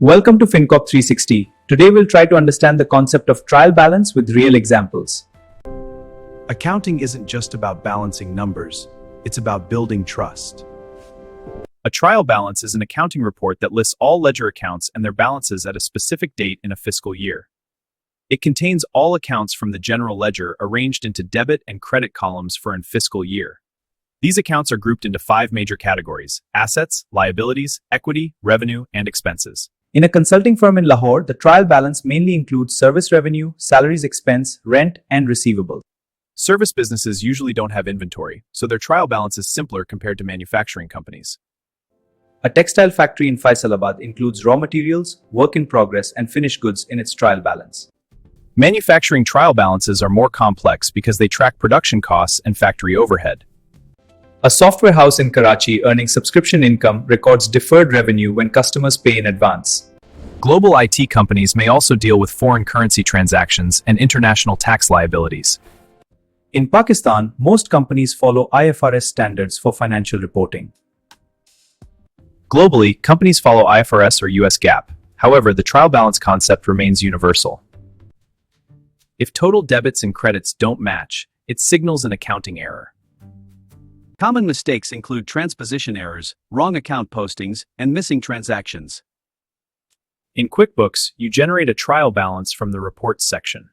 Welcome to FinCorp 360. Today we'll try to understand the concept of trial balance with real examples. Accounting isn't just about balancing numbers, it's about building trust. A trial balance is an accounting report that lists all ledger accounts and their balances at a specific date in a fiscal year. It contains all accounts from the general ledger arranged into debit and credit columns for an fiscal year. These accounts are grouped into 5 major categories: assets, liabilities, equity, revenue, and expenses. In a consulting firm in Lahore, the trial balance mainly includes service revenue, salaries expense, rent, and receivables. Service businesses usually don't have inventory, so their trial balance is simpler compared to manufacturing companies. A textile factory in Faisalabad includes raw materials, work in progress, and finished goods in its trial balance. Manufacturing trial balances are more complex because they track production costs and factory overhead. A software house in Karachi earning subscription income records deferred revenue when customers pay in advance. Global IT companies may also deal with foreign currency transactions and international tax liabilities. In Pakistan, most companies follow IFRS standards for financial reporting. Globally, companies follow IFRS or US GAAP. However, the trial balance concept remains universal. If total debits and credits don't match, it signals an accounting error. Common mistakes include transposition errors, wrong account postings, and missing transactions. In QuickBooks, you generate a trial balance from the Reports section.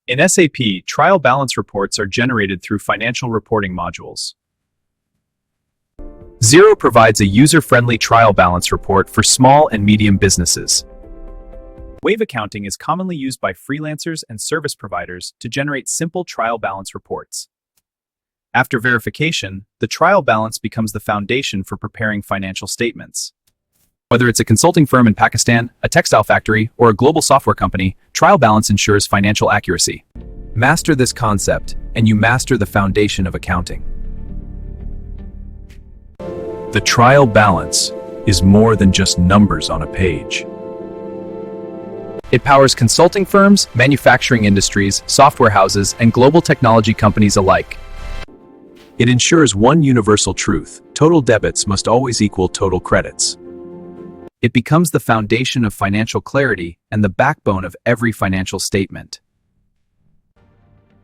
In SAP, trial balance reports are generated through financial reporting modules. Xero provides a user-friendly trial balance report for small and medium businesses. Wave accounting is commonly used by freelancers and service providers to generate simple trial balance reports. After verification, the trial balance becomes the foundation for preparing financial statements. Whether it's a consulting firm in Pakistan, a textile factory, or a global software company, trial balance ensures financial accuracy. Master this concept, and you master the foundation of accounting. The trial balance is more than just numbers on a page. It powers consulting firms, manufacturing industries, software houses, and global technology companies alike. It ensures one universal truth: total debits must always equal total credits. It becomes the foundation of financial clarity and the backbone of every financial statement.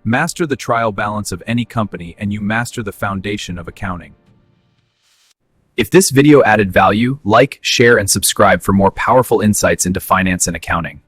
Master the trial balance of any company and you master the foundation of accounting. If this video added value, like, share, and subscribe for more powerful insights into finance and accounting.